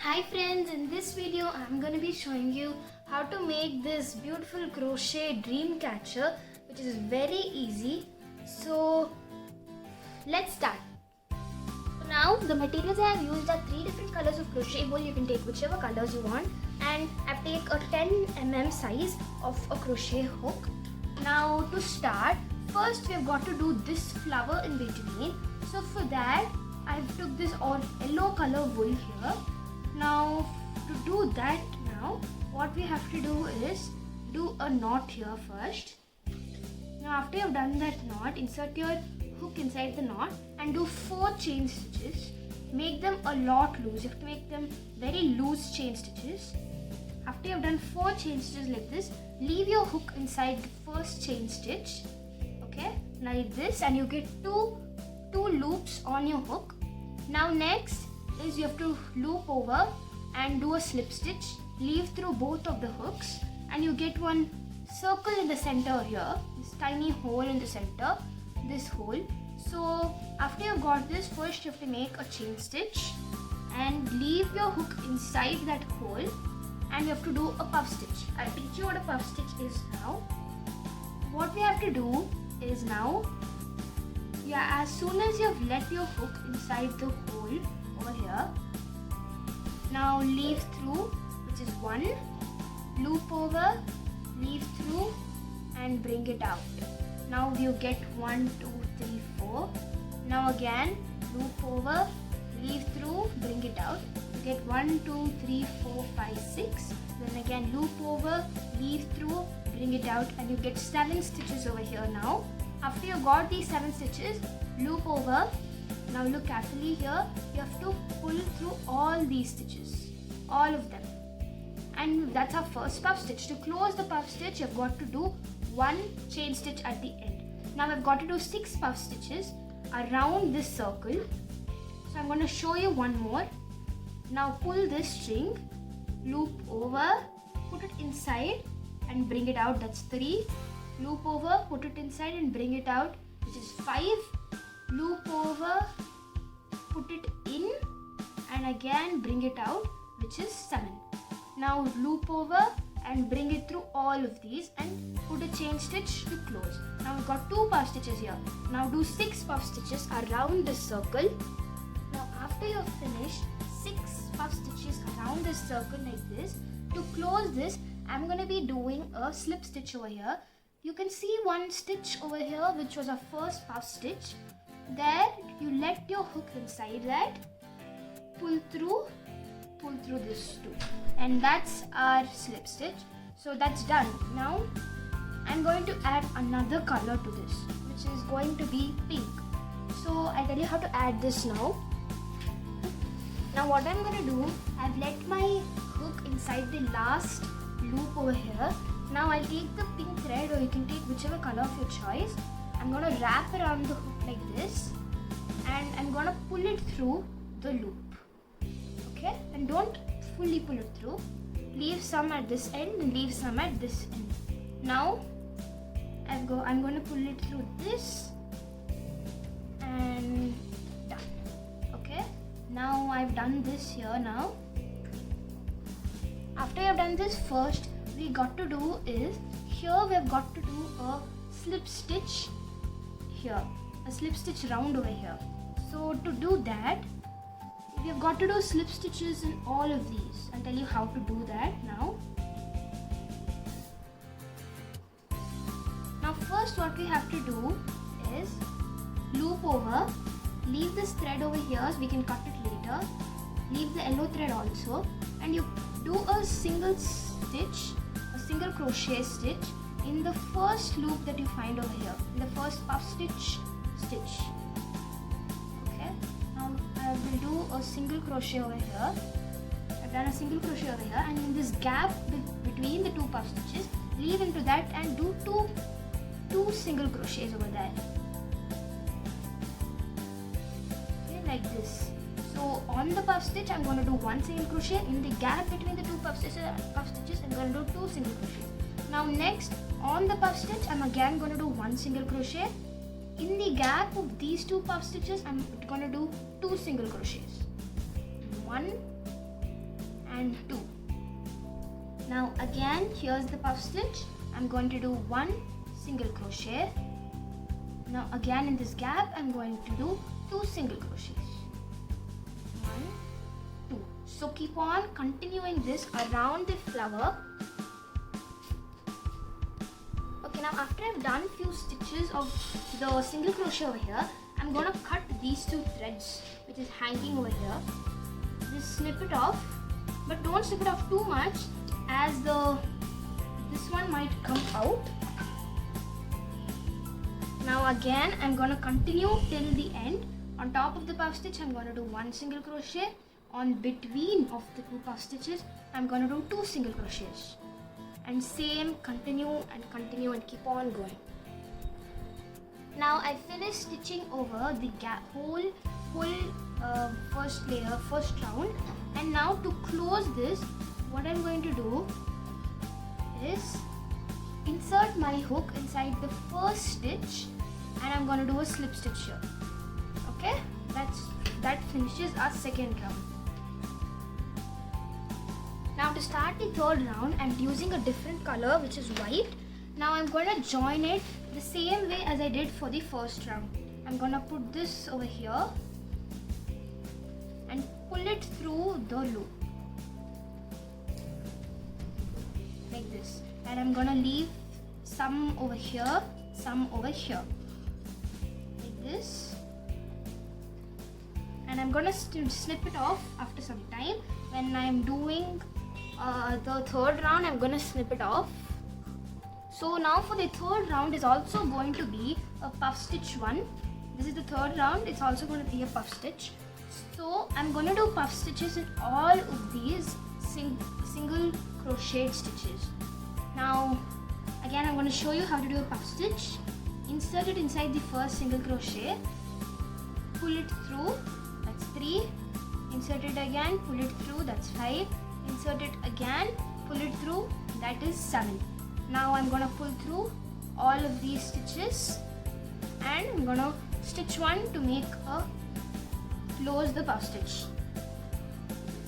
Hi friends, in this video I'm going to be showing you how to make this beautiful crochet dream catcher, which is very easy. So let's start. So now the materials I have used are 3 different colors of crochet wool. You can take whichever colors you want, and I've taken a 10 mm size of a crochet hook. Now to start, first we've got to do this flower in between. So for that I've took this all yellow color wool here. Now to do that, now what we have to do is do a knot here first. Now after you've done that knot, insert your hook inside the knot and do 4 chain stitches. Make them a lot loose. You have to make them very loose chain stitches. After you've done 4 chain stitches like this, leave your hook inside the first chain stitch. Okay, like this, and you get two loops on your hook. Now next is you have to loop over and do a slip stitch, leave through both of the hooks, and you get one circle in the center here, this tiny hole in the center, this hole. So after you've got this, first you have to make a chain stitch and leave your hook inside that hole, and you have to do a puff stitch. I'll teach you what a puff stitch is now. What we have to do is now, as soon as you've let your hook inside the hole over here, now leave through, which is 1, loop over, leave through, and bring it out. Now you get 1, 2, 3, 4. Now again loop over, leave through, bring it out. You get 1, 2, 3, 4, 5, 6. Then again loop over, leave through, bring it out, and you get 7 stitches over here. Now after you got these 7 stitches, loop over. Now look carefully here, you have to pull through all these stitches, all of them, and that's our first puff stitch. To close the puff stitch, you've got to do 1 chain stitch at the end. Now I've got to do 6 puff stitches around this circle. So I'm going to show you one more. Now pull this string, loop over, put it inside and bring it out, that's 3. Loop over, put it inside and bring it out, which is 5. Loop over, put it in, and again bring it out, which is 7. Now loop over and bring it through all of these and put a chain stitch to close. Now we've got 2 puff stitches here. Now do 6 puff stitches around this circle. Now after you've finished 6 puff stitches around this circle like this, to close this, I'm going to be doing a slip stitch over here. You can see one stitch over here, which was our first puff stitch. There you let your hook inside that, pull through this too, and that's our slip stitch. So that's done. Now I'm going to add another color to this, which is going to be pink. So I'll tell you how to add this now. Now what I'm going to do, I've let my hook inside the last loop over here. Now I'll take the pink thread, or you can take whichever color of your choice. I'm going to wrap around the hook like this, and I'm going to pull it through the loop. Okay, and don't fully pull it through. Leave some at this end and leave some at this end. Now I'm going to pull it through this and done. Okay, now I've done this here. Now after I've done this, first we got to do is here we've got to do a slip stitch here, a slip stitch round over here. So to do that, we've got to do slip stitches in all of these. I'll tell you how to do that now. Now first what we have to do is loop over, leave this thread over here so we can cut it later, leave the yellow thread also, and you do a single stitch, a single crochet stitch in the first loop that you find over here, in the first puff stitch. Okay, now I will do a single crochet over here. I've done a single crochet over here, and in this gap between the 2 puff stitches, leave into that and do two single crochets over there. Okay, like this. So on the puff stitch, I'm going to do 1 single crochet. In the gap between the 2 puff stitches, I'm going to do 2 single crochets. Now next, on the puff stitch, I'm again going to do 1 single crochet. In the gap of these 2 puff stitches, I'm going to do 2 single crochets. 1 and 2. Now again, here's the puff stitch. I'm going to do 1 single crochet. Now again in this gap, I'm going to do 2 single crochets. 1, 2. So keep on continuing this around the flower. Okay, now after I've done few stitches of the single crochet over here, I'm gonna cut these 2 threads which is hanging over here. Just snip it off, but don't snip it off too much, as this one might come out. Now again, I'm gonna continue till the end. On top of the puff stitch, I'm gonna do 1 single crochet. On between of the 2 puff stitches, I'm gonna do 2 single crochets. And same, continue and keep on going. Now I finished stitching over the whole first layer, first round. And now to close this, what I'm going to do is insert my hook inside the first stitch, and I'm going to do a slip stitch here. Okay, that finishes our second round. Now to start the third round, I'm using a different color, which is white. Now I'm going to join it the same way as I did for the first round. I'm going to put this over here and pull it through the loop like this, and I'm going to leave some over here, some over here like this, and I'm going to snip it off after some time. When I'm doing the third round, I'm going to snip it off. So now for the third round is also going to be a puff stitch one. This is the third round, it's also going to be a puff stitch. So I'm going to do puff stitches in all of these single crochet stitches. Now again, I'm going to show you how to do a puff stitch. Insert it inside the first single crochet, pull it through, that's 3. Insert it again, pull it through, that's 5. Insert it again, pull it through, that is 7. Now I'm going to pull through all of these stitches, and I'm going to stitch one to make a close the puff stitch.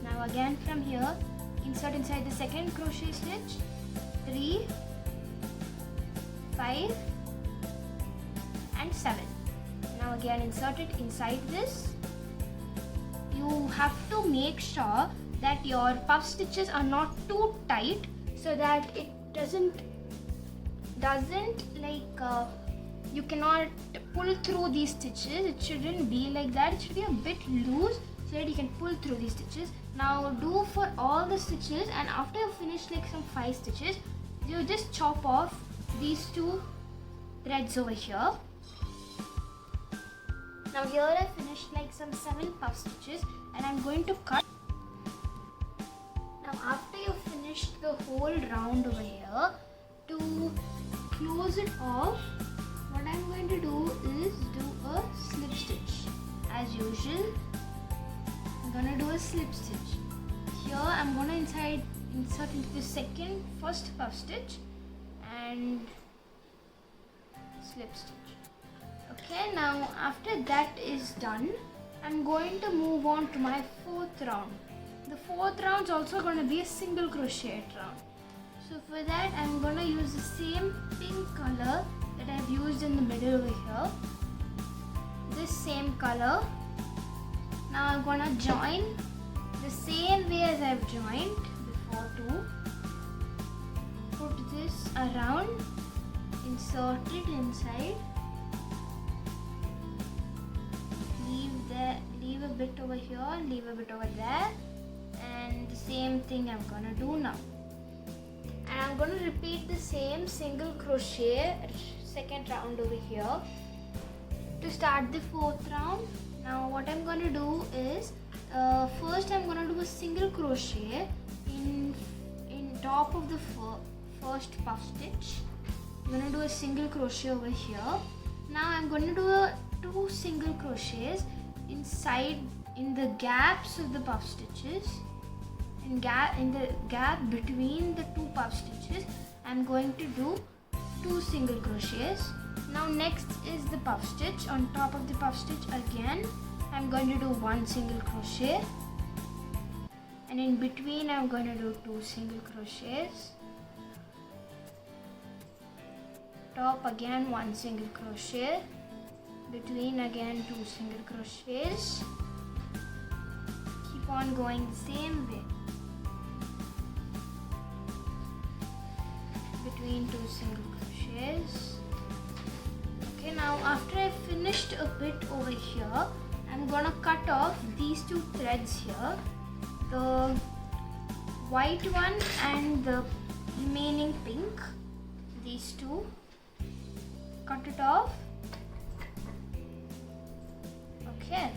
Now again from here, insert inside the second crochet stitch, 3, 5 and 7. Now again insert it inside this. You have to make sure that your puff stitches are not too tight, so that it doesn't like you cannot pull through these stitches. It shouldn't be like that. It should be a bit loose so that you can pull through these stitches. Now do for all the stitches, and after you finish like some 5 stitches, you just chop off these 2 threads over here. Now here I finished like some 7 puff stitches, and I'm going to cut. Now after you finished the whole round over here, to close it off, what I'm going to do is do a slip stitch. As usual, I'm going to do a slip stitch. Here I'm going to insert into the first puff stitch and slip stitch. Okay, now after that is done, I'm going to move on to my 4th round. The 4th round is also going to be a single crochet round. So for that, I'm going to use the same pink color that I've used in the middle over here. This same color. Now I'm going to join the same way as I've joined before too. Put this around, insert it inside. Leave a bit over here, leave a bit over there, and the same thing I'm gonna do now. And I'm gonna repeat the same single crochet second round over here to start the 4th round. Now what I'm gonna do is first I'm gonna do a single crochet in top of the first puff stitch. I'm gonna do a single crochet over here. Now I'm gonna do 2 single crochets in the gaps of the puff stitches. In the gap between the 2 puff stitches, I'm going to do 2 single crochets. Now next is the puff stitch. On top of the puff stitch again, I'm going to do 1 single crochet, and in between I'm going to do 2 single crochets. Top again 1 single crochet, between again 2 single crochets. Keep on going the same way. Between 2 single crochets. Okay, now after I've finished a bit over here, I'm gonna cut off these 2 threads here, the white one and the remaining pink, these 2. Cut it off. Okay,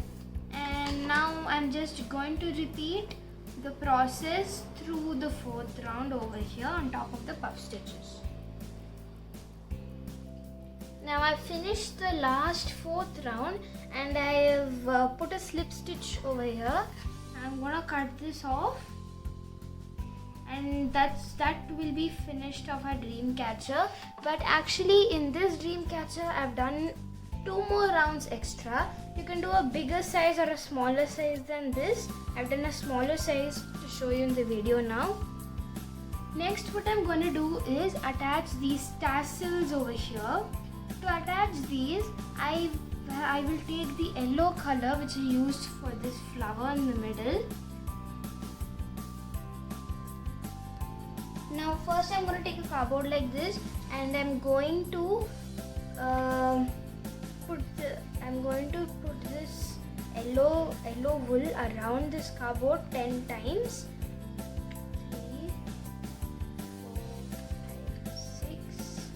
and now I'm just going to repeat the process through the 4th round over here on top of the puff stitches. Now I've finished the last 4th round and I have put a slip stitch over here. I'm gonna cut this off, and that will be finished of our Dreamcatcher. But actually in this Dreamcatcher I've done 2 more rounds extra. You can do a bigger size or a smaller size than this. I've done a smaller size to show you in the video now. Next, what I'm going to do is attach these tassels over here. To attach these, I will take the yellow color which I used for this flower in the middle. Now first I'm going to take a cardboard like this, and I'm going to put this yellow wool around this cardboard 10 times. 3, 4, 5, 6,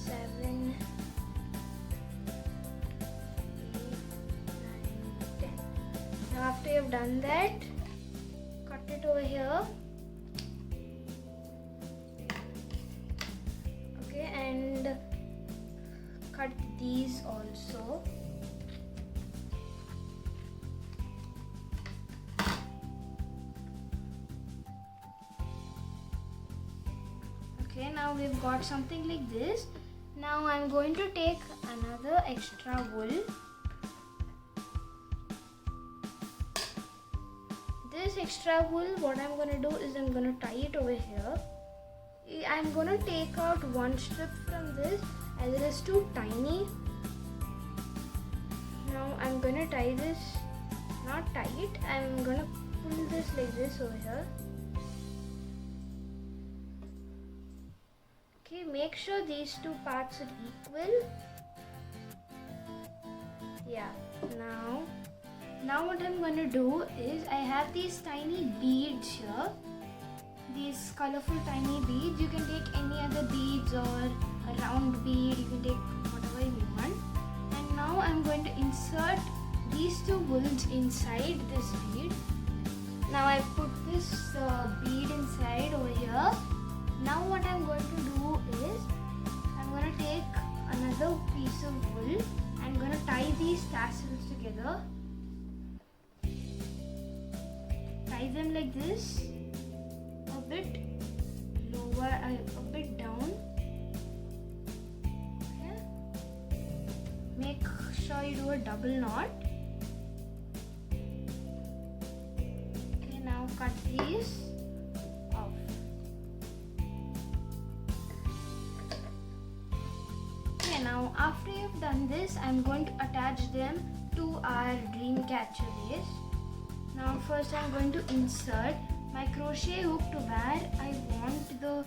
7, 8, 9, 10. Now after you've done that, cut it over here. Okay, and cut these also. Okay, now we've got something like this. Now I'm going to take another extra wool. This extra wool, what I'm going to do is I'm going to tie it over here. I'm going to take out 1 strip from this as it is too tiny. Now I'm going to tie this, not tie it, I'm going to pull this like this over here. Okay, make sure these 2 parts are equal. Yeah, now what I'm going to do is I have these tiny beads here. These colorful tiny beads. You can take any other beads or a round bead. You can take whatever you want. And now I'm going to insert these 2 wools inside this bead. Now I put this bead inside over here. Now what I'm going to do is I'm going to take another piece of wool. I'm going to tie these tassels together. Tie them like this. A bit lower, a bit down. Okay. Make sure you do a double knot. Okay, now cut these off. Okay, now after you've done this, I'm going to attach them to our Dreamcatcher base. Now first I'm going to insert my crochet hook to where I want the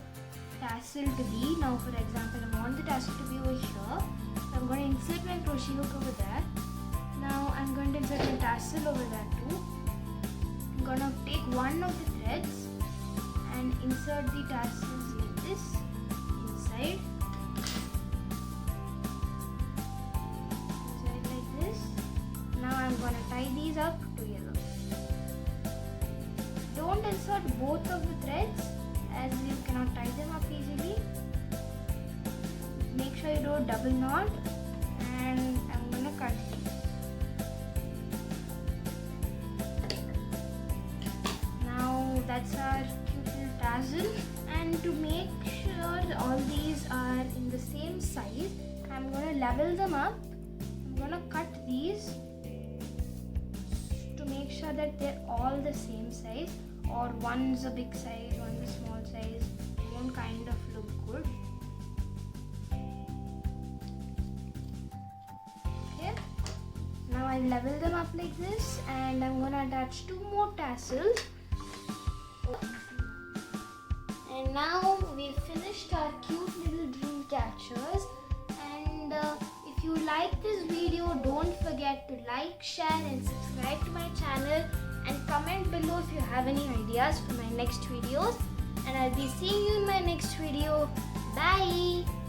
tassel to be. Now for example, I want the tassel to be over here. So I'm going to insert my crochet hook over there. Now I'm going to insert my tassel over there too. I'm going to take one of the threads and insert the tassels like this inside. Inside like this. Now I'm going to tie these up together. Don't insert both of the threads as you cannot tie them up easily. Make sure you do a double knot, and I'm going to cut these. Now that's our cute little tassel, and to make sure all these are in the same size, I'm going to level them up. I'm going to cut these to to make sure that they're all the same size, or one's a big size, one's a small size. It won't kind of look good. Okay, now I level them up like this, and I'm gonna attach 2 more tassels. And now we've finished our cute little dream catchers. And if you like this video, don't forget to like, share and subscribe to my channel, and comment below if you have any ideas for my next videos. And I'll be seeing you in my next video. Bye!